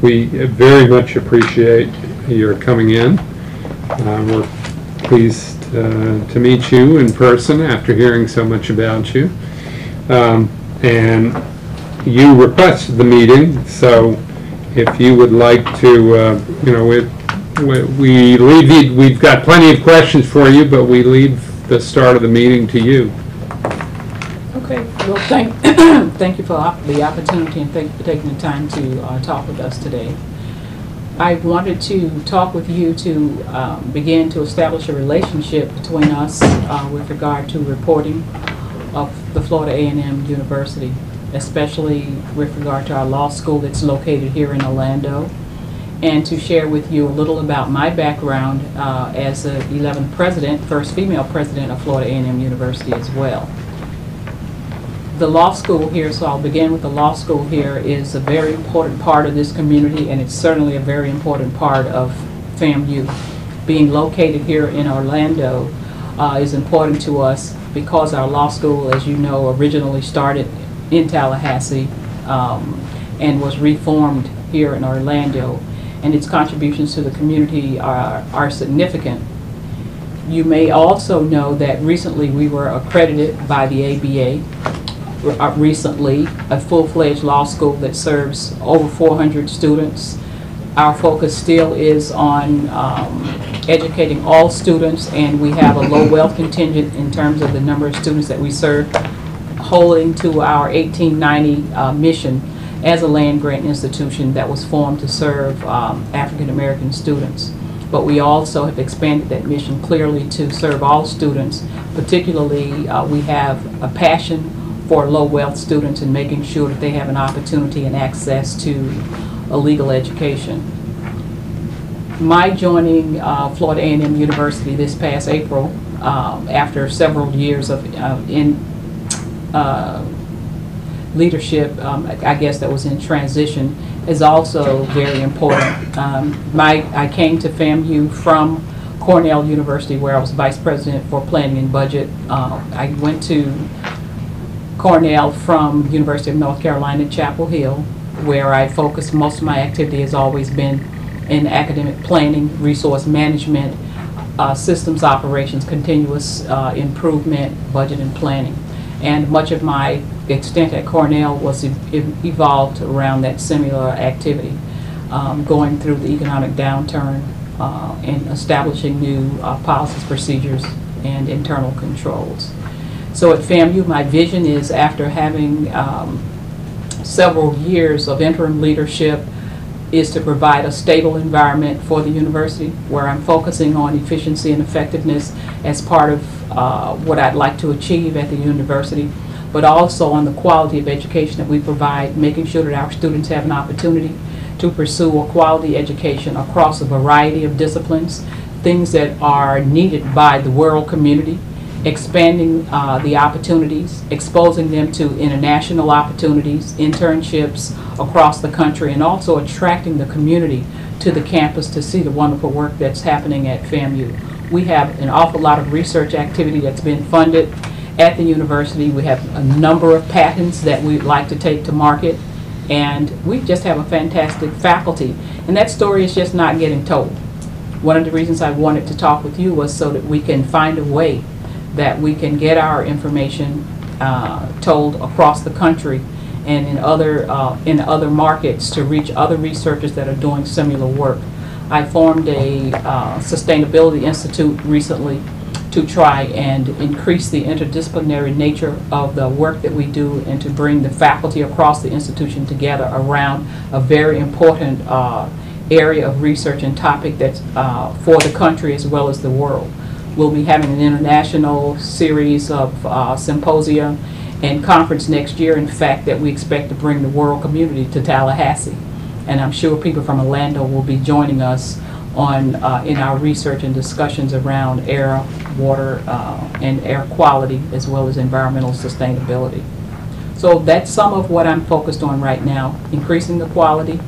We very much appreciate your coming in. We're pleased to meet you in person after hearing so much about you. And you requested the meeting, so if you would like to, we've got plenty of questions for you, but we leave the start of the meeting to you. Okay, well, thank you for the opportunity, and thank you for taking the time to talk with us today. I wanted to talk with you to begin to establish a relationship between us with regard to reporting of the Florida A&M University, especially with regard to our law school that's located here in Orlando, and to share with you a little about my background as the 11th president, first female president of Florida A&M University as well. The law school here, so I'll begin with the law school here, is a very important part of this community, and it's certainly a very important part of FAMU. Being located here in Orlando is important to us because our law school, as you know, originally started in Tallahassee and was reformed here in Orlando, and its contributions to the community are significant. You may also know that recently we were accredited by the ABA, recently, a full-fledged law school that serves over 400 students. Our focus still is on educating all students, and we have a low wealth contingent in terms of the number of students that we serve, holding to our 1890 mission as a land-grant institution that was formed to serve African American students. But we also have expanded that mission clearly to serve all students. Particularly, we have a passion for low wealth students and making sure that they have an opportunity and access to a legal education. My joining Florida A&M University this past April, after several years of leadership, I guess that was in transition, is also very important. I came to FAMU from Cornell University, where I was vice president for planning and budget. I went to Cornell from University of North Carolina, Chapel Hill, where I focused most of my activity has always been in academic planning, resource management, systems operations, continuous improvement, budget and planning. And much of my extent at Cornell was evolved around that similar activity, going through the economic downturn and establishing new policies, procedures, and internal controls. So at FAMU, my vision is, after having several years of interim leadership, is to provide a stable environment for the university where I'm focusing on efficiency and effectiveness as part of what I'd like to achieve at the university, but also on the quality of education that we provide, making sure that our students have an opportunity to pursue a quality education across a variety of disciplines, things that are needed by the world community, expanding the opportunities, exposing them to international opportunities, internships across the country, and also attracting the community to the campus to see the wonderful work that's happening at FAMU. We have an awful lot of research activity that's been funded at the university. We have a number of patents that we'd like to take to market, and we just have a fantastic faculty, and that story is just not getting told. One of the reasons I wanted to talk with you was so that we can find a way that we can get our information told across the country and in other markets to reach other researchers that are doing similar work. I formed a Sustainability Institute recently to try and increase the interdisciplinary nature of the work that we do and to bring the faculty across the institution together around a very important area of research and topic that's for the country as well as the world. We'll be having an international series of symposia and conference next year, in fact, that we expect to bring the world community to Tallahassee. And I'm sure people from Orlando will be joining us on in our research and discussions around air, water, and air quality, as well as environmental sustainability. So that's some of what I'm focused on right now: increasing the quality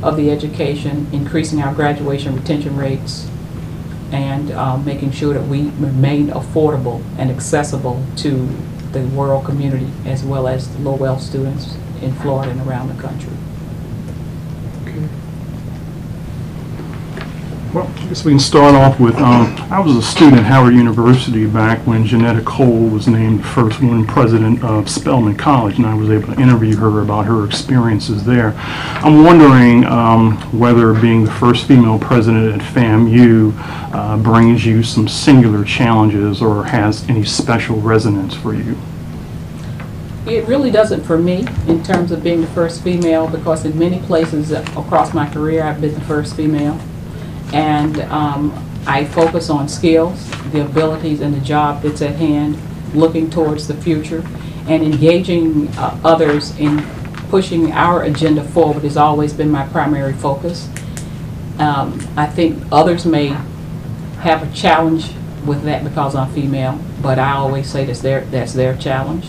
of the education, increasing our graduation retention rates, and making sure that we remain affordable and accessible to the world community as well as the low wealth students in Florida and around the country. Well, I guess we can start off with, I was a student at Howard University back when Janetta Cole was named the first woman president of Spelman College, and I was able to interview her about her experiences there. I'm wondering whether being the first female president at FAMU brings you some singular challenges or has any special resonance for you. It really doesn't for me in terms of being the first female, because in many places across my career I've been the first female. And I focus on skills, the abilities, and the job that's at hand, looking towards the future, and engaging others in pushing our agenda forward has always been my primary focus. I think others may have a challenge with that because I'm female, but I always say that's their challenge.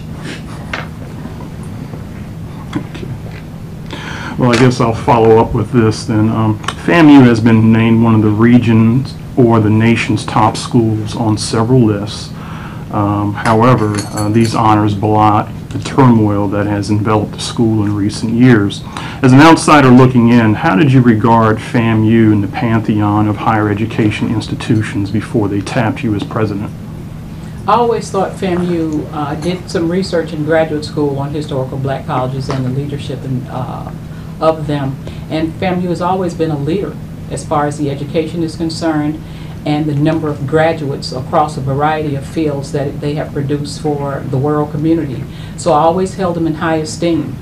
Well, I guess I'll follow up with this then. FAMU has been named one of the region's or the nation's top schools on several lists. However, these honors belie the turmoil that has enveloped the school in recent years. As an outsider looking in, how did you regard FAMU in the pantheon of higher education institutions before they tapped you as president? I always thought FAMU did some research in graduate school on historical black colleges and the leadership of them, and FAMU has always been a leader as far as the education is concerned and the number of graduates across a variety of fields that they have produced for the world community. So I always held them in high esteem,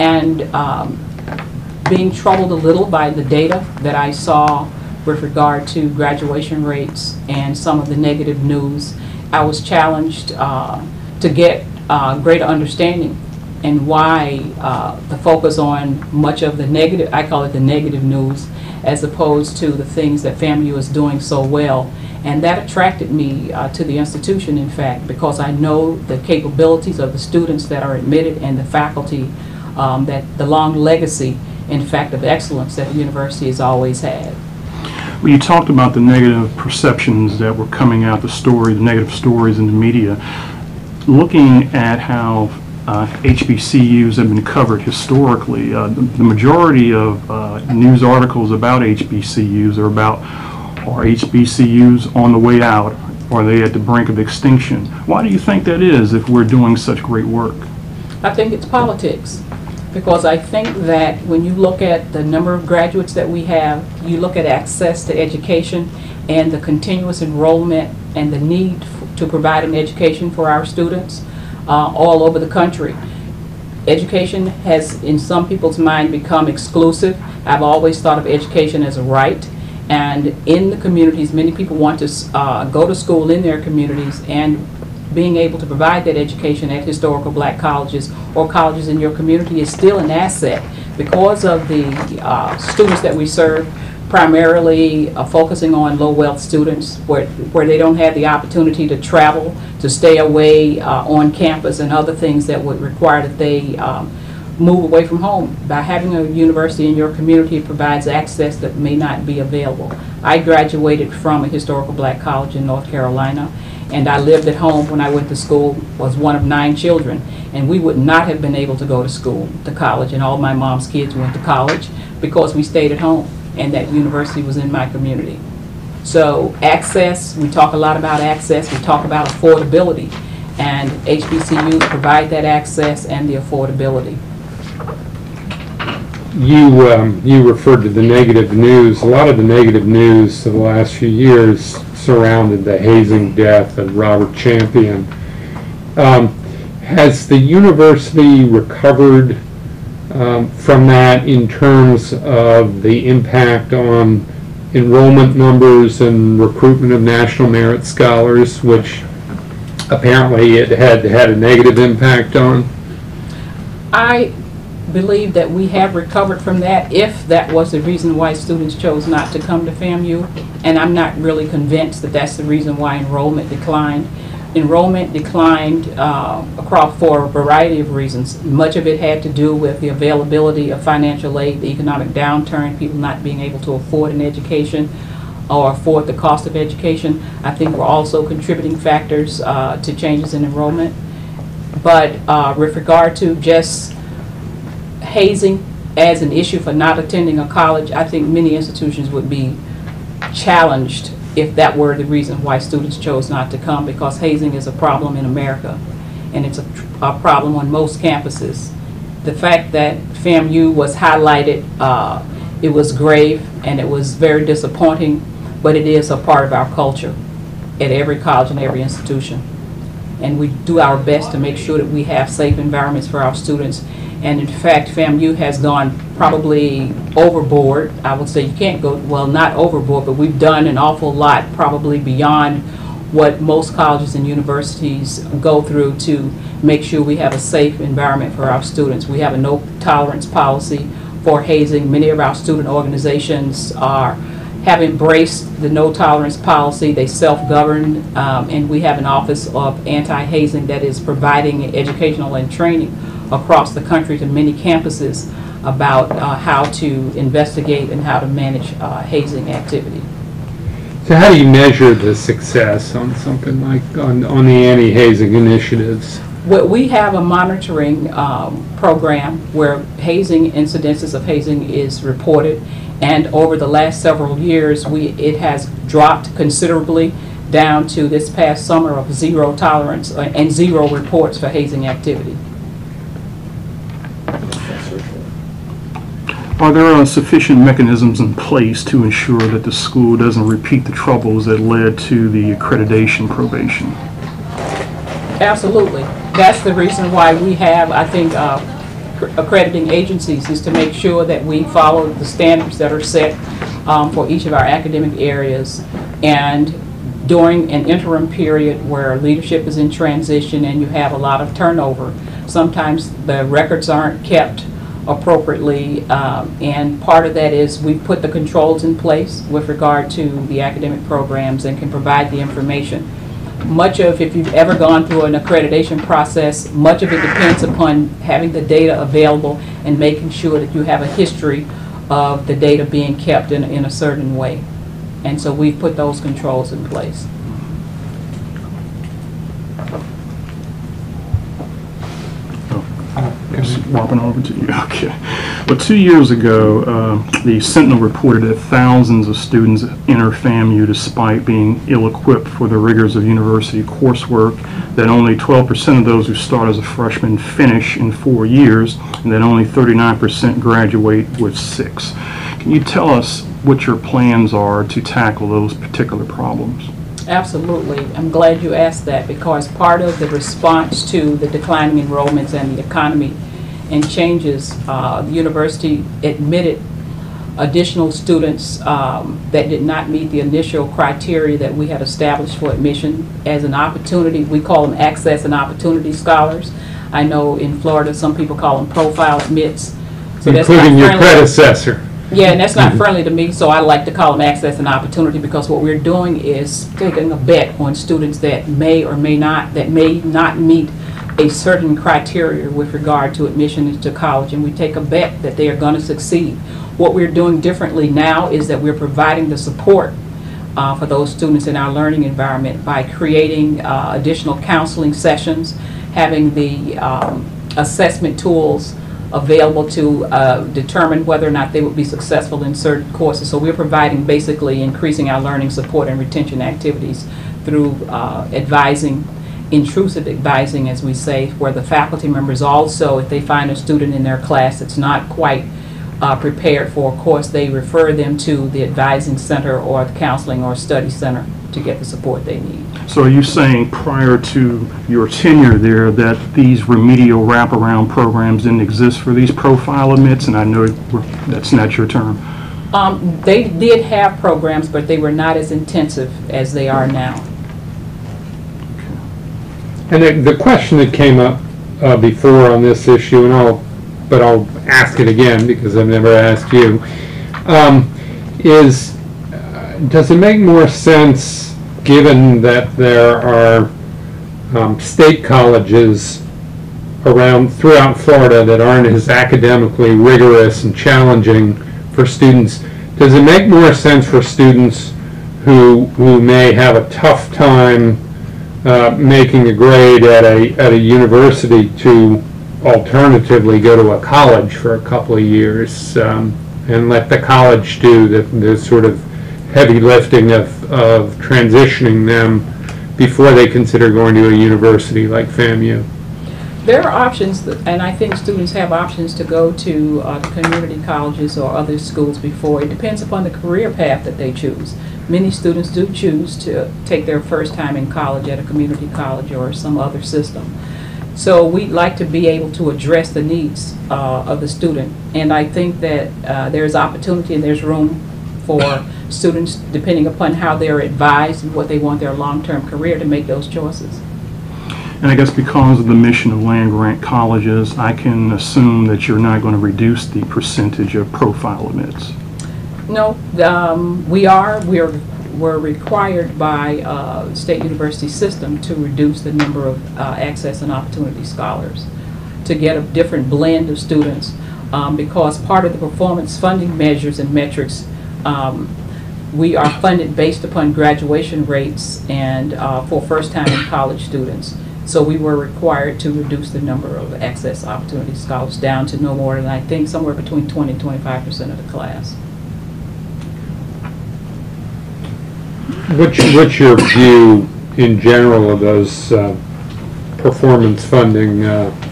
and being troubled a little by the data that I saw with regard to graduation rates and some of the negative news, I was challenged to get greater understanding and why the focus on much of the negative, I call it the negative news, as opposed to the things that FAMU is doing so well. And that attracted me to the institution, in fact, because I know the capabilities of the students that are admitted and the faculty, that the long legacy, in fact, of excellence that the university has always had. Well, you talked about the negative perceptions that were coming out, the negative stories in the media. Looking at how HBCUs have been covered historically, the majority of news articles about HBCUs are HBCUs on the way out, or are they at the brink of extinction? Why do you think that is if we're doing such great work? I think it's politics, because I think that when you look at the number of graduates that we have, you look at access to education and the continuous enrollment and the need to provide an education for our students all over the country. Education has, in some people's mind, become exclusive. I've always thought of education as a right, and in the communities, many people want to go to school in their communities, and being able to provide that education at historical black colleges or colleges in your community is still an asset because of the students that we serve, primarily focusing on low wealth students where they don't have the opportunity to travel, to stay away on campus, and other things that would require that they move away from home. By having a university in your community, it provides access that may not be available. I graduated from a historical black college in North Carolina, and I lived at home when I went to school, was one of 9 children, and we would not have been able to go to college, and all my mom's kids went to college because we stayed at home, and that university was in my community. So access, we talk a lot about access, we talk about affordability, and HBCUs provide that access and the affordability. You referred to the negative news. A lot of the negative news of the last few years surrounded the hazing death of Robert Champion. Has the university recovered from that in terms of the impact on enrollment numbers and recruitment of National Merit Scholars, which apparently it had a negative impact on? I believe that we have recovered from that, if that was the reason why students chose not to come to FAMU, and I'm not really convinced that that's the reason why enrollment declined. Enrollment declined across for a variety of reasons. Much of it had to do with the availability of financial aid, the economic downturn, people not being able to afford an education or afford the cost of education. I think were also contributing factors to changes in enrollment. But with regard to just hazing as an issue for not attending a college, I think many institutions would be challenged if that were the reason why students chose not to come, because hazing is a problem in America, and it's a problem on most campuses. The fact that FAMU was highlighted, it was grave and it was very disappointing, but it is a part of our culture at every college and every institution. And we do our best to make sure that we have safe environments for our students. And in fact, FAMU has gone probably overboard. I would say you can't go, well, not overboard, but we've done an awful lot, probably beyond what most colleges and universities go through to make sure we have a safe environment for our students. We have a no tolerance policy for hazing. Many of our student organizations have embraced the no tolerance policy. They self-govern, and we have an office of anti-hazing that is providing educational and training across the country to many campuses about how to investigate and how to manage hazing activity. So how do you measure the success on something like on the anti-hazing initiatives? Well, we have a monitoring program where hazing, incidences of hazing is reported, and over the last several years it has dropped considerably down to this past summer of 0 tolerance and 0 reports for hazing activity. Are there sufficient mechanisms in place to ensure that the school doesn't repeat the troubles that led to the accreditation probation? Absolutely. That's the reason why we have, I think, accrediting agencies, is to make sure that we follow the standards that are set for each of our academic areas. And during an interim period where leadership is in transition and you have a lot of turnover, sometimes the records aren't kept appropriately, and part of that is we put the controls in place with regard to the academic programs and can provide the information. Much of, if you've ever gone through an accreditation process, much of it depends upon having the data available and making sure that you have a history of the data being kept in a certain way. And so we've put those controls in place. Swapping over to you. Okay. Well, 2 years ago, the Sentinel reported that thousands of students enter FAMU despite being ill-equipped for the rigors of university coursework, that only 12% of those who start as a freshman finish in 4 years, and that only 39% graduate with 6. Can you tell us what your plans are to tackle those particular problems? Absolutely. I'm glad you asked that, because part of the response to the declining enrollments and the economy and changes, the university admitted additional students that did not meet the initial criteria that we had established for admission as an opportunity. We call them access and opportunity scholars. I know in Florida some people call them profile admits. So including your predecessor. Yeah, and that's not friendly to me, so I like to call them access and opportunity, because what we're doing is taking a bet on students that may not meet a certain criteria with regard to admission into college, and we take a bet that they are going to succeed. What we're doing differently now is that we're providing the support for those students in our learning environment by creating additional counseling sessions, having the assessment tools available to determine whether or not they would be successful in certain courses. So we're providing, basically increasing our learning support and retention activities through advising, intrusive advising, as we say, where the faculty members also, if they find a student in their class that's not quite prepared for a course, they refer them to the advising center or the counseling or study center to get the support they need. So are you saying prior to your tenure there that these remedial wraparound programs didn't exist for these profile admits? And I know that's not your term. They did have programs, but they were not as intensive as they are now. And the question that came up before on this issue, and I'll ask it again because I've never asked you, is does it make more sense, given that there are state colleges throughout Florida that aren't as academically rigorous and challenging for students, does it make more sense for students who may have a tough time making a grade at a university to alternatively go to a college for a couple of years and let the college do the sort of heavy lifting of transitioning them before they consider going to a university like FAMU? There are options, and I think students have options to go to community colleges or other schools before. It depends upon the career path that they choose. Many students do choose to take their first time in college at a community college or some other system. So we'd like to be able to address the needs of the student. And I think that there's opportunity and there's room for students, depending upon how they're advised and what they want their long-term career, to make those choices. And I guess because of the mission of land-grant colleges, I can assume that you're not going to reduce the percentage of profile admits. No, we're required by state university system to reduce the number of access and opportunity scholars to get a different blend of students because part of the performance funding measures and metrics, we are funded based upon graduation rates and for first-time in college students. So we were required to reduce the number of access opportunity scholars down to no more than, I think, somewhere between 20 and 25% of the class. What's your view in general of those performance funding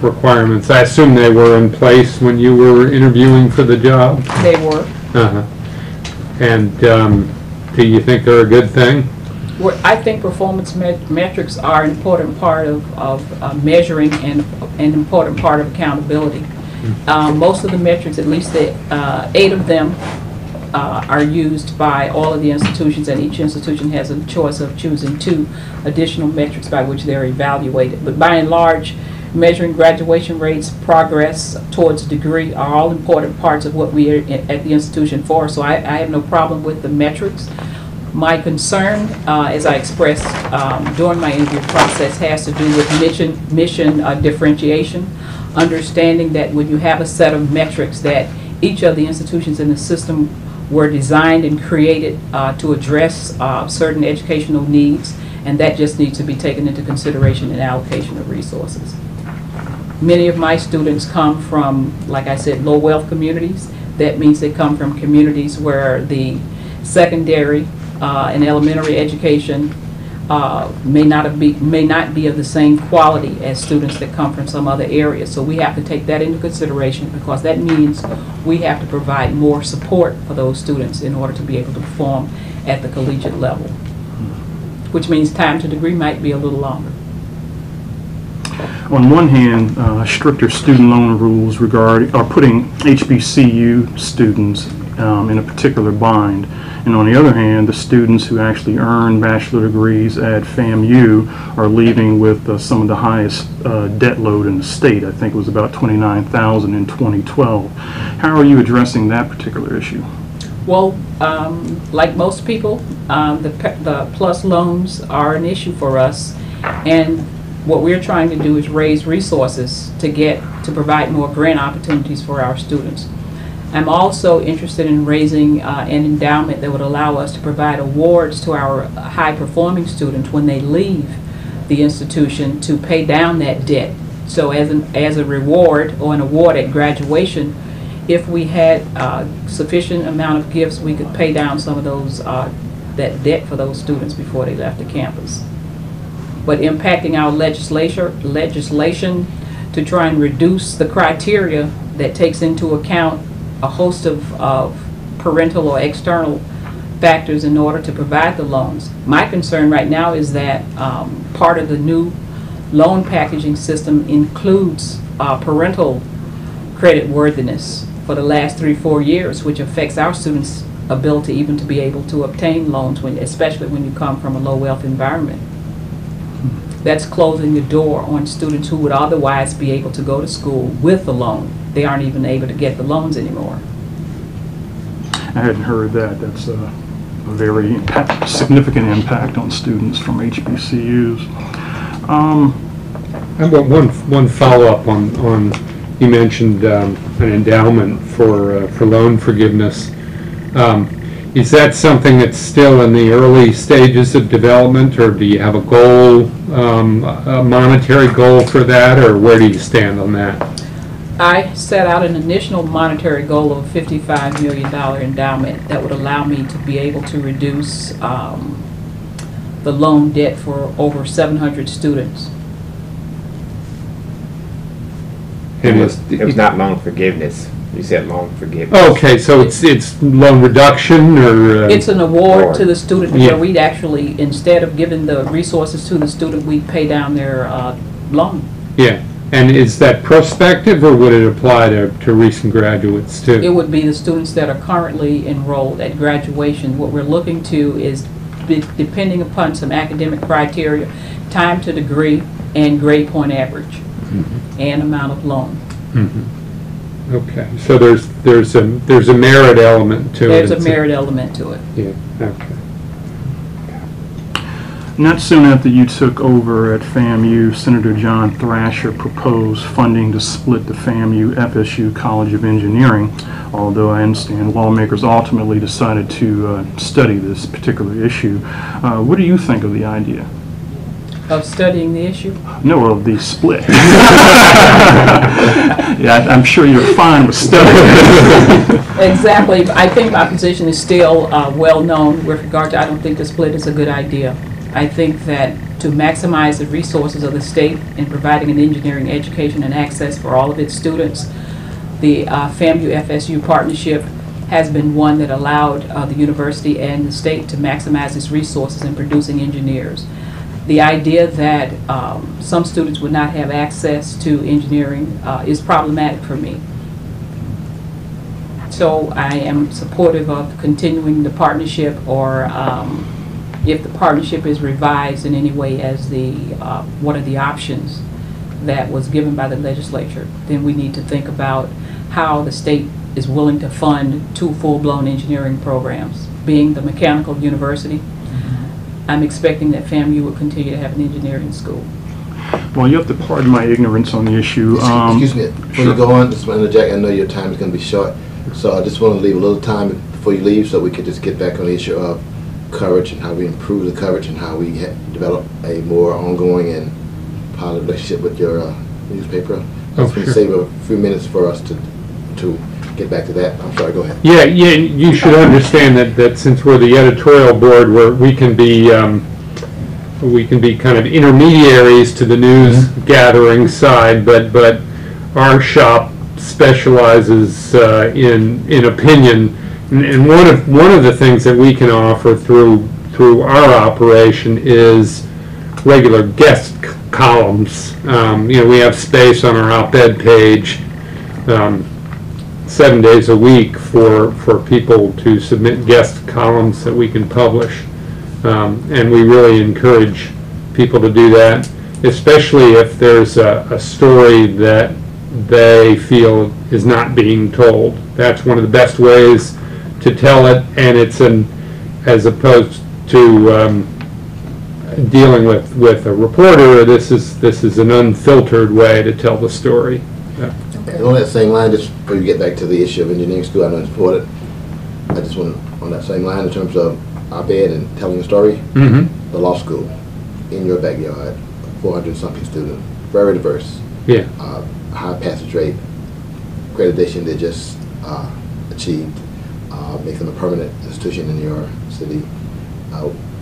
requirements? I assume they were in place when you were interviewing for the job? They were. Uh-huh. And do you think they're a good thing? I think performance metrics are an important part of measuring and an important part of accountability. Most of the metrics, at least 8 of them, are used by all of the institutions, and each institution has a choice of choosing 2 additional metrics by which they're evaluated. But by and large, measuring graduation rates, progress towards a degree are all important parts of what we are at the institution for. So I have no problem with the metrics. My concern, as I expressed during my interview process, has to do with mission differentiation, understanding that when you have a set of metrics that each of the institutions in the system were designed and created to address certain educational needs, and that just needs to be taken into consideration in allocation of resources. Many of my students come from, like I said, low wealth communities. That means they come from communities where the secondary and elementary education may not be of the same quality as students that come from some other areas. So we have to take that into consideration, because that means we have to provide more support for those students in order to be able to perform at the collegiate level, which means time to degree might be a little longer. On one hand, stricter student loan rules are putting HBCU students in a particular bind. And on the other hand, the students who actually earn bachelor degrees at FAMU are leaving with some of the highest debt load in the state. I think it was about $29,000 in 2012. How are you addressing that particular issue? Well, like most people, the PLUS loans are an issue for us, and what we're trying to do is raise resources to provide more grant opportunities for our students. I'm also interested in raising an endowment that would allow us to provide awards to our high-performing students when they leave the institution to pay down that debt. So as a reward or an award at graduation, if we had sufficient amount of gifts, we could pay down some of those that debt for those students before they left the campus. But impacting our legislation to try and reduce the criteria that takes into account a host of parental or external factors in order to provide the loans. My concern right now is that part of the new loan packaging system includes parental credit worthiness for the last 3-4 years, which affects our students' ability even to be able to obtain loans, especially when you come from a low wealth environment. That's closing the door on students who would otherwise be able to go to school with a loan. They aren't even able to get the loans anymore. I hadn't heard that. That's a very significant impact on students from HBCUs. I've got one follow-up on you mentioned an endowment for loan forgiveness. Is that something that's still in the early stages of development, or do you have a goal, a monetary goal for that, or where do you stand on that? I set out an initial monetary goal of $55 million endowment that would allow me to be able to reduce the loan debt for over 700 students. And It was not loan forgiveness. You said loan forgiveness. okay, so it's loan reduction, or? It's an award to the student Yeah. where we'd actually, instead of giving the resources to the student, we'd pay down their loan. Yeah, and is that prospective, or would it apply to recent graduates too? It would be the students that are currently enrolled at graduation. What we're looking to is, depending upon some academic criteria, time to degree and grade point average and amount of loan. Okay, so there's a merit element to it. There's a merit element to it. Yeah, okay. Not soon after you took over at FAMU, Senator John Thrasher proposed funding to split the FAMU FSU College of Engineering, although I understand lawmakers ultimately decided to study this particular issue. What do you think of the idea? Of studying the issue? No, of the split. Yeah, I'm sure you're fine with studying. Exactly. I think my position is still well known with regard to, I don't think the split is a good idea. I think that to maximize the resources of the state in providing an engineering education and access for all of its students, the FAMU-FSU partnership has been one that allowed the university and the state to maximize its resources in producing engineers. The idea that some students would not have access to engineering is problematic for me. So I am supportive of continuing the partnership, or if the partnership is revised in any way as the one of the options that was given by the legislature, then we need to think about how the state is willing to fund 2 full-blown engineering programs. Being the mechanical university, I'm expecting that FAMU will continue to have an engineering school. Well, you have to pardon my ignorance on the issue. Excuse me, before you go on, just want to interject. I know your time is going to be short, so I just want to leave a little time before you leave so we could just get back on the issue of coverage and how we improve the coverage and how we develop a more ongoing and positive relationship with your newspaper. I was going to save a few minutes for us to get back to that. I'm sorry, go ahead. Yeah, you should understand that since we're the editorial board, we can be kind of intermediaries to the news gathering side, but our shop specializes in opinion, and one of the things that we can offer through our operation is regular guest columns. We have space on our op-ed page 7 days a week for people to submit guest columns that we can publish. And we really encourage people to do that, especially if there's a story that they feel is not being told. That's one of the best ways to tell it, and it's as opposed to dealing with a reporter, this is an unfiltered way to tell the story. And on that same line, just before you get back to the issue of engineering school, I know it's important. I just want on that same line in terms of op-ed and telling a story, the law school in your backyard, 400-something students, very diverse, high passage rate, accreditation they just achieved, makes them a permanent institution in your city.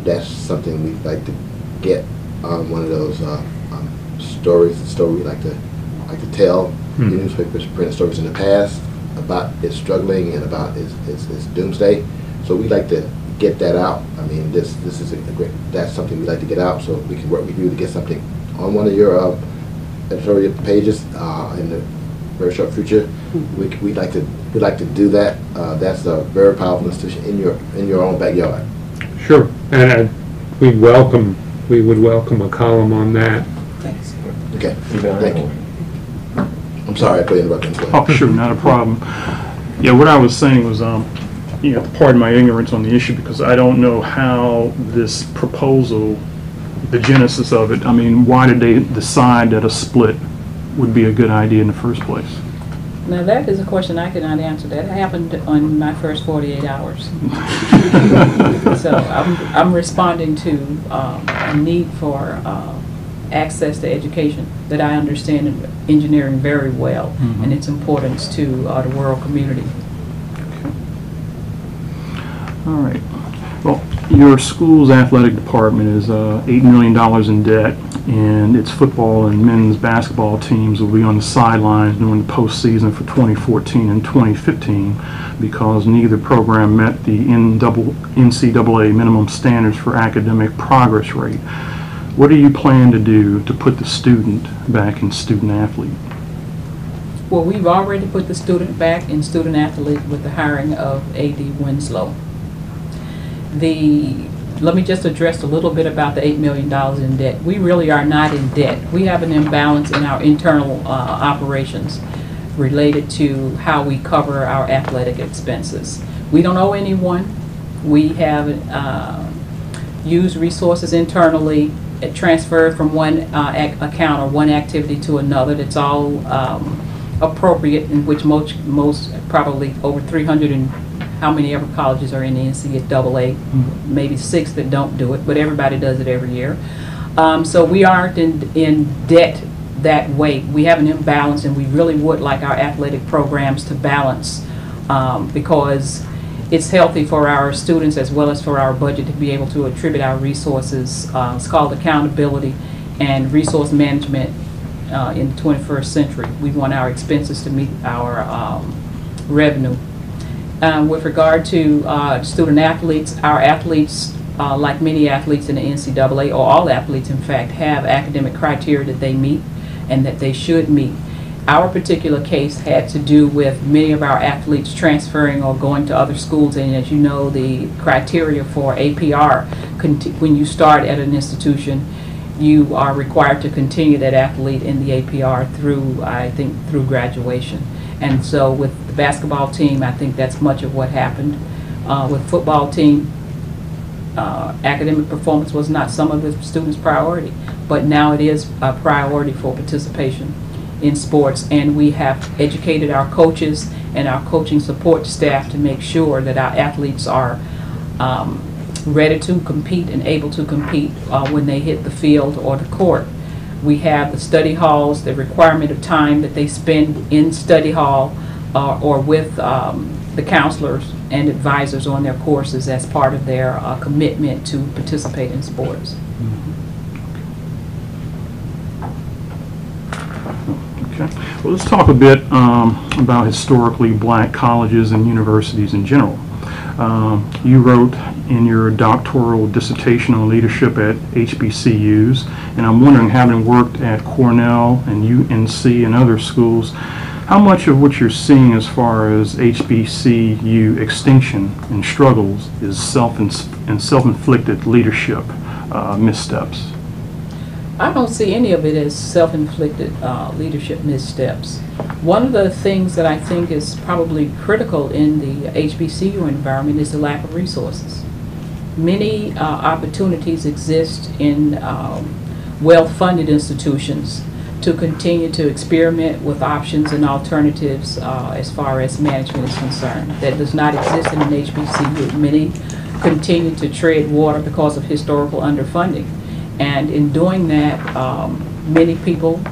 That's something we'd like to get one of those stories we like to tell. Your newspapers printed stories in the past about its struggling and about its doomsday. So we'd like to get that out. I mean, this is that's something we'd like to get out, so we can work with you to get something on one of your editorial pages in the very short future. We'd like to do that. That's a very powerful institution in your own backyard. Sure, and we would welcome a column on that. Thanks. Okay, thank you. I'm sorry for interrupting. Oh, sure, not a problem. Yeah, what I was saying was, you have to pardon my ignorance on the issue because I don't know how this proposal, the genesis of it, I mean, why did they decide that a split would be a good idea in the first place? Now that is a question I cannot answer. That happened on my first 48 hours. So I'm responding to a need for access to education that I understand in engineering very well, and its importance to the rural community. All right. Well, your school's athletic department is $8 million in debt, and its football and men's basketball teams will be on the sidelines during the postseason for 2014 and 2015 because neither program met the NCAA minimum standards for academic progress rate. What do you plan to do to put the student back in student athlete? Well, we've already put the student back in student athlete with the hiring of A.D. Winslow. Let me just address a little bit about the $8 million in debt. We really are not in debt. We have an imbalance in our internal operations related to how we cover our athletic expenses. We don't owe anyone. We have used resources internally, transferred from one account or one activity to another. That's all appropriate, in which most probably over 300 and how many ever colleges are in the NCAA, maybe 6 that don't do it, but everybody does it every year. So we aren't in debt that way. We have an imbalance, and we really would like our athletic programs to balance because it's healthy for our students as well as for our budget to be able to attribute our resources. It's called accountability and resource management in the 21st century. We want our expenses to meet our revenue. With regard to student athletes, our athletes, like many athletes in the NCAA, or all athletes in fact, have academic criteria that they meet and that they should meet. Our particular case had to do with many of our athletes transferring or going to other schools, and as you know, the criteria for APR, when you start at an institution, you are required to continue that athlete in the APR through, I think, through graduation. And so with the basketball team, I think that's much of what happened. With football team, academic performance was not some of the students' priority, but now it is a priority for participation in sports, and we have educated our coaches and our coaching support staff to make sure that our athletes are ready to compete and able to compete when they hit the field or the court. We have the study halls, the requirement of time that they spend in study hall or with the counselors and advisors on their courses as part of their commitment to participate in sports. Okay. Well, let's talk a bit about historically black colleges and universities in general. You wrote in your doctoral dissertation on leadership at HBCUs, and I'm wondering, having worked at Cornell and UNC and other schools, how much of what you're seeing as far as HBCU extinction and struggles is self-inflicted leadership missteps? I don't see any of it as self-inflicted leadership missteps. One of the things that I think is probably critical in the HBCU environment is the lack of resources. Many opportunities exist in well-funded institutions to continue to experiment with options and alternatives as far as management is concerned. That does not exist in an HBCU. Many continue to tread water because of historical underfunding. And in doing that, many people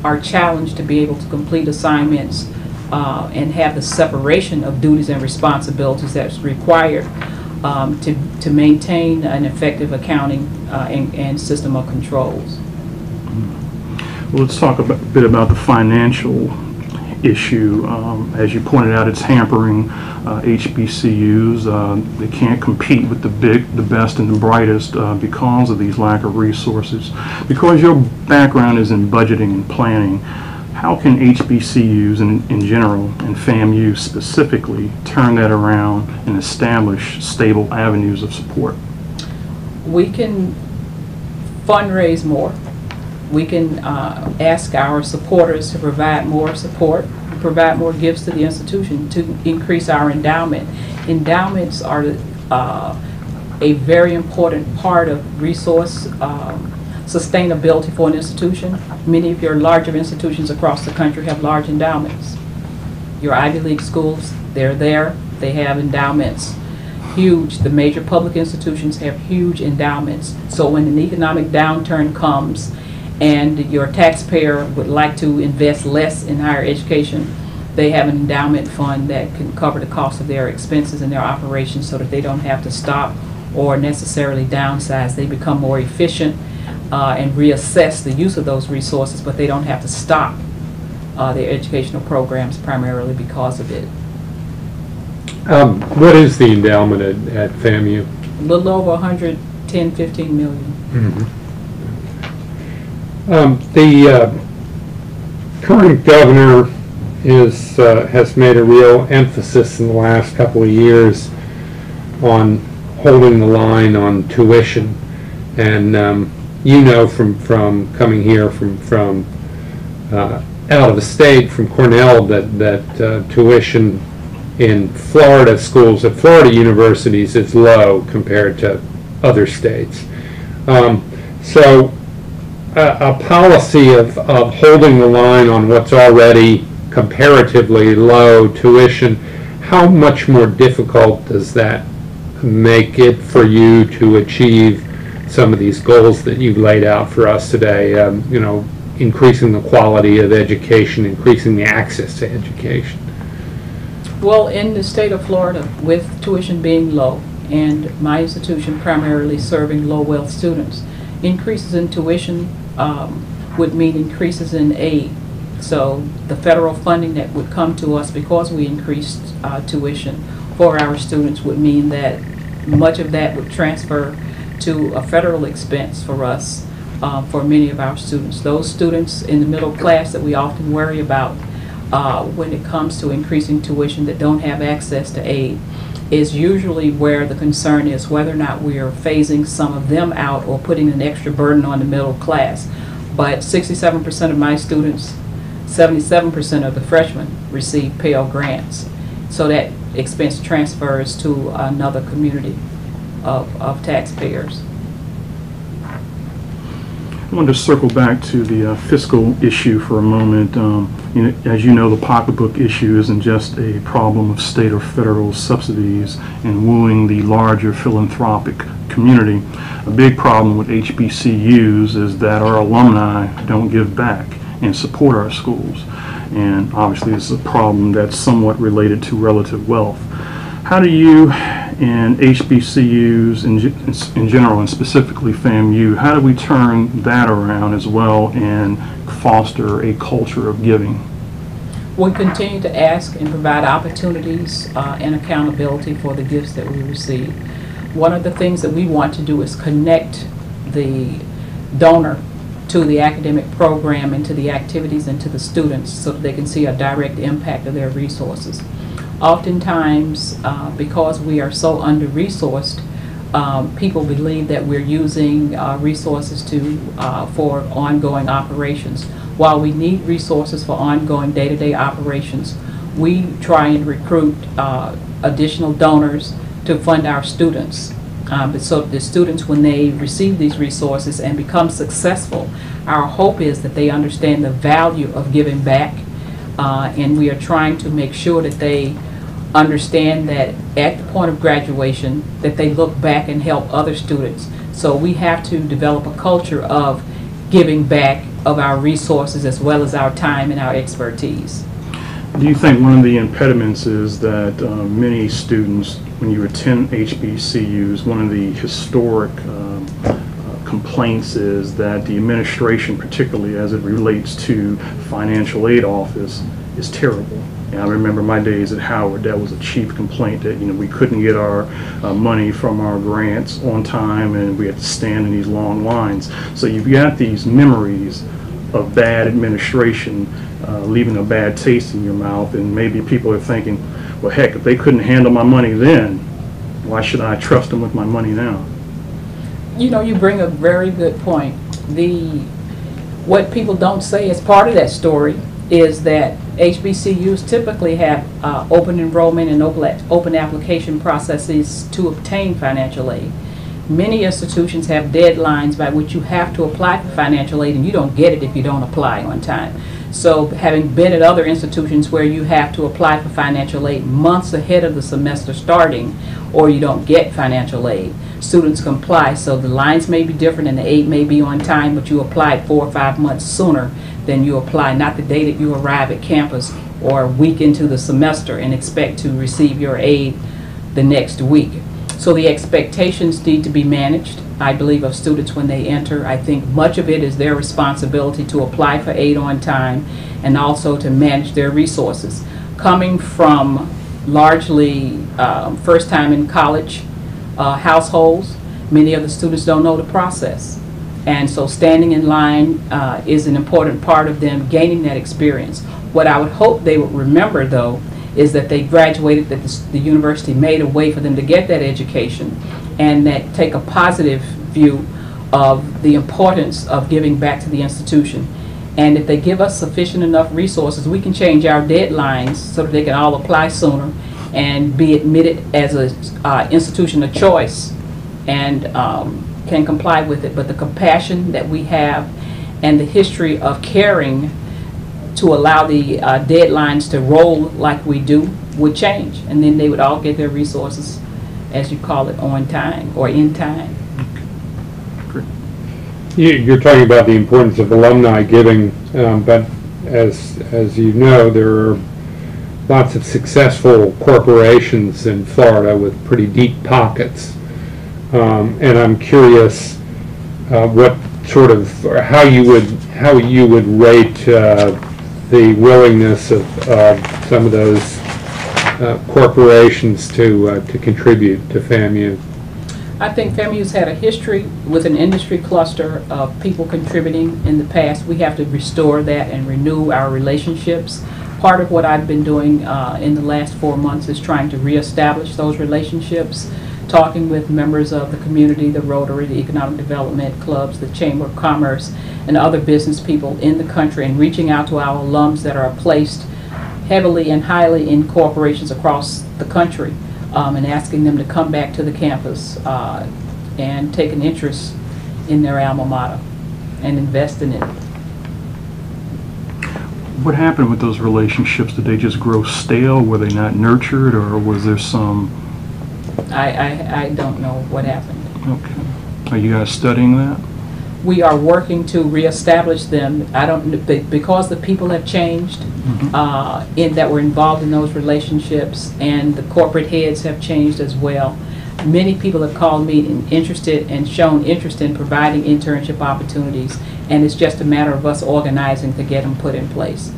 are challenged to be able to complete assignments and have the separation of duties and responsibilities that's required to maintain an effective accounting and system of controls. Well, let's talk a bit about the financial issue. As you pointed out, it's hampering HBCUs. They can't compete with the best and the brightest because of these lack of resources. Because your background is in budgeting and planning, how can HBCUs in general and FAMU specifically turn that around and establish stable avenues of support? We can fundraise more. We can ask our supporters to provide more support, provide more gifts to the institution to increase our endowment. Endowments are a very important part of resource sustainability for an institution. Many of your larger institutions across the country have large endowments. Your Ivy League schools, they're there. They have endowments. Huge. The major public institutions have huge endowments. So when an economic downturn comes and your taxpayer would like to invest less in higher education, they have an endowment fund that can cover the cost of their expenses and their operations so that they don't have to stop or necessarily downsize. They become more efficient and reassess the use of those resources, but they don't have to stop their educational programs primarily because of it. What is the endowment at FAMU? A little over 110, 15 million. The current governor has made a real emphasis in the last couple of years on holding the line on tuition, and you know from coming here from out of the state, from Cornell, that tuition in Florida schools at Florida universities is low compared to other states. So a policy of holding the line on what's already comparatively low tuition, how much more difficult does that make it for you to achieve some of these goals that you've laid out for us today? You know, increasing the quality of education, increasing the access to education. Well, in the state of Florida, with tuition being low and my institution primarily serving low-wealth students, increases in tuition would mean increases in aid. So the federal funding that would come to us because we increased tuition for our students would mean that much of that would transfer to a federal expense for us, for many of our students. Those students in the middle class that we often worry about when it comes to increasing tuition that don't have access to aid is usually where the concern is, whether or not we are phasing some of them out or putting an extra burden on the middle class. But 67% of my students, 77% of the freshmen receive Pell Grants. So that expense transfers to another community of taxpayers. I wanted to circle back to the fiscal issue for a moment. As you know, the pocketbook issue isn't just a problem of state or federal subsidies and wooing the larger philanthropic community. A big problem with HBCUs is that our alumni don't give back and support our schools. And obviously this is a problem that's somewhat related to relative wealth. How do you and HBCUs in general, and specifically FAMU, how do we turn that around as well and foster a culture of giving? We continue to ask and provide opportunities and accountability for the gifts that we receive. One of the things that we want to do is connect the donor to the academic program and to the activities and to the students so that they can see a direct impact of their resources. Oftentimes, because we are so under-resourced, people believe that we're using resources for ongoing operations. While we need resources for ongoing day-to-day operations, we try and recruit additional donors to fund our students. So the students, when they receive these resources and become successful, our hope is that they understand the value of giving back, and we are trying to make sure that they understand that at the point of graduation that they look back and help other students. So we have to develop a culture of giving back of our resources as well as our time and our expertise. Do you think one of the impediments is that many students, when you attend HBCUs, one of the historic complaints is that the administration, particularly as it relates to financial aid office, is terrible? And I remember my days at Howard, that was a chief complaint that, we couldn't get our money from our grants on time and we had to stand in these long lines. So you've got these memories of bad administration leaving a bad taste in your mouth, and maybe people are thinking, well, heck, if they couldn't handle my money then, why should I trust them with my money now? You bring a very good point. What people don't say as part of that story is that HBCUs typically have open enrollment and open application processes to obtain financial aid. Many institutions have deadlines by which you have to apply for financial aid, and you don't get it if you don't apply on time. So having been at other institutions where you have to apply for financial aid months ahead of the semester starting, or you don't get financial aid, students comply. So the lines may be different and the aid may be on time, but you applied 4 or 5 months sooner than you apply, not the day that you arrive at campus or a week into the semester and expect to receive your aid the next week. So the expectations need to be managed, I believe, of students when they enter. I think much of it is their responsibility to apply for aid on time and also to manage their resources. Coming from largely first time in college households, many of the students don't know the process. And so standing in line is an important part of them gaining that experience. What I would hope they would remember, though, is that they graduated, that the university made a way for them to get that education, and that take a positive view of the importance of giving back to the institution. And if they give us sufficient enough resources, we can change our deadlines so that they can all apply sooner and be admitted as an institution of choice and can comply with it. But the compassion that we have and the history of caring to allow the deadlines to roll like we do would change, and then they would all get their resources, as you call it, on time or in time. You're talking about the importance of alumni giving, but as you know, there are lots of successful corporations in Florida with pretty deep pockets, and I'm curious what sort of, or how you would rate the willingness of some of those corporations to contribute to FAMU. I think FAMU's had a history with an industry cluster of people contributing in the past. We have to restore that and renew our relationships. Part of what I've been doing in the last 4 months is trying to reestablish those relationships, talking with members of the community, the Rotary, the Economic Development Clubs, the Chamber of Commerce, and other business people in the country, and reaching out to our alums that are placed heavily and highly in corporations across the country, and asking them to come back to the campus and take an interest in their alma mater and invest in it. What happened with those relationships? Did they just grow stale? Were they not nurtured, or was there some... I don't know what happened. Okay. Are you guys studying that? We are working to reestablish them. I don't, because the people have changed that were involved in those relationships, and the corporate heads have changed as well. Many people have called me and interested and shown interest in providing internship opportunities, and it's just a matter of us organizing to get them put in place.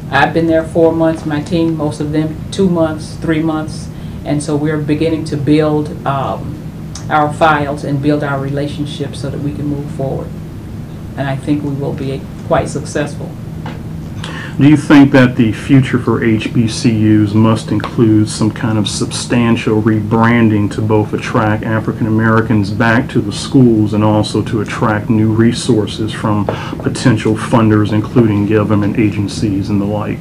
I've been there 4 months, my team, most of them 2 months, 3 months, and so we're beginning to build our files and build our relationships so that we can move forward. And I think we will be quite successful. Do you think that the future for HBCUs must include some kind of substantial rebranding to both attract African Americans back to the schools and also to attract new resources from potential funders, including government agencies and the like?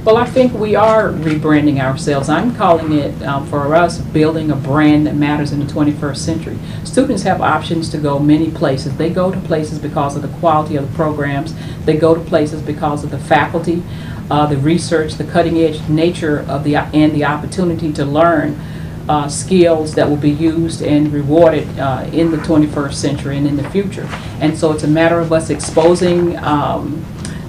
Well, I think we are rebranding ourselves. I'm calling it, for us, building a brand that matters in the 21st century. Students have options to go many places. They go to places because of the quality of the programs. They go to places because of the faculty, the research, the cutting-edge nature of and the opportunity to learn skills that will be used and rewarded in the 21st century and in the future. And so it's a matter of us exposing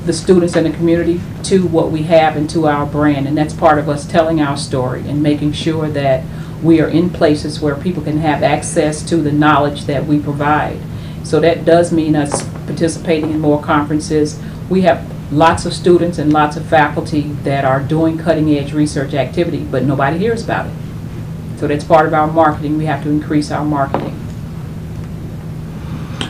the students and the community to what we have and to our brand, and that's part of us telling our story and making sure that we are in places where people can have access to the knowledge that we provide. So that does mean us participating in more conferences. We have lots of students and lots of faculty that are doing cutting-edge research activity, but nobody hears about it. So that's part of our marketing. We have to increase our marketing.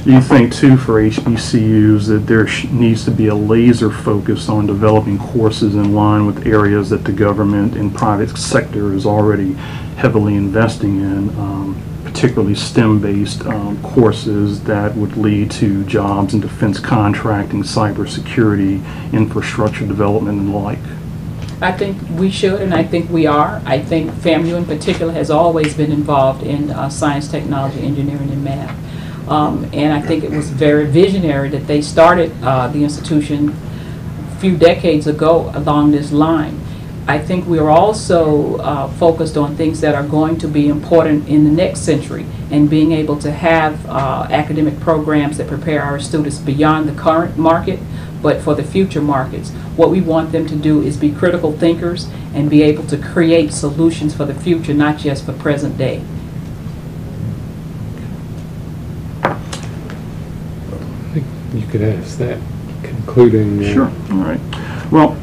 Do you think, too, for HBCUs that there needs to be a laser focus on developing courses in line with areas that the government and private sector is already heavily investing in, particularly STEM-based courses that would lead to jobs in defense contracting, cybersecurity, infrastructure development, and the like? I think we should, and I think we are. I think FAMU in particular has always been involved in science, technology, engineering, and math. And I think it was very visionary that they started the institution few decades ago along this line. I think we are also focused on things that are going to be important in the next century, and being able to have academic programs that prepare our students beyond the current market, but for the future markets. What we want them to do is be critical thinkers and be able to create solutions for the future, not just for present day. I think you could ask that concluding. Sure. All right. Well,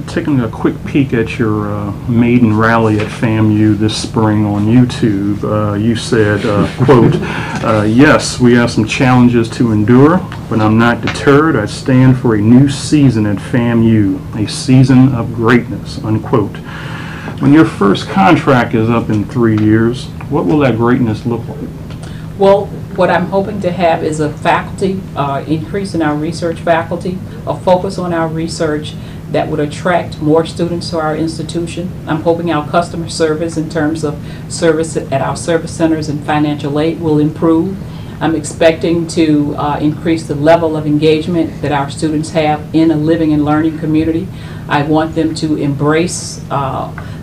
taking a quick peek at your maiden rally at FAMU this spring on YouTube, you said, quote, yes, we have some challenges to endure, but I'm not deterred. I stand for a new season at FAMU, a season of greatness, unquote. When your first contract is up in 3 years, what will that greatness look like? Well, what I'm hoping to have is a faculty, increase in our research faculty, a focus on our research that would attract more students to our institution. I'm hoping our customer service in terms of service at our service centers and financial aid will improve. I'm expecting to increase the level of engagement that our students have in a living and learning community. I want them to embrace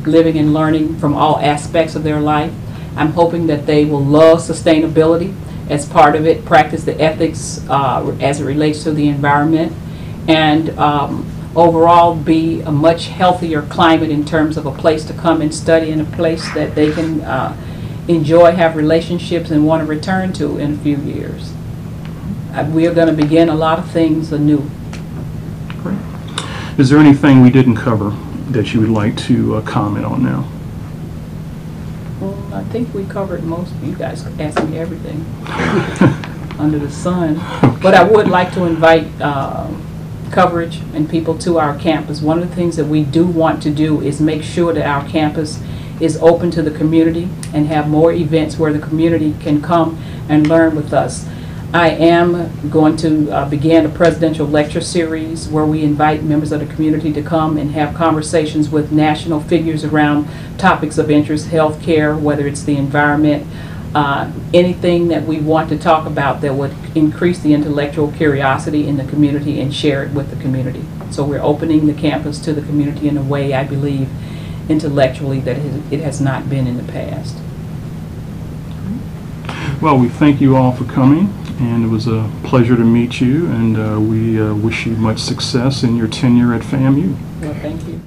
living and learning from all aspects of their life. I'm hoping that they will love sustainability as part of it, practice the ethics as it relates to the environment, and overall be a much healthier climate in terms of a place to come and study, and a place that they can enjoy, have relationships, and want to return to in a few years. We are going to begin a lot of things anew. Great. Is there anything we didn't cover that you would like to comment on now? Well, I think we covered most. You guys asked me everything under the sun. Okay. But I would like to invite coverage and people to our campus. One of the things that we do want to do is make sure that our campus is open to the community and have more events where the community can come and learn with us. I am going to begin a presidential lecture series where we invite members of the community to come and have conversations with national figures around topics of interest, healthcare, whether it's the environment, anything that we want to talk about that would increase the intellectual curiosity in the community and share it with the community. So we're opening the campus to the community in a way, I believe, intellectually that it has not been in the past. Well, we thank you all for coming, and it was a pleasure to meet you, and we wish you much success in your tenure at FAMU. Well, thank you.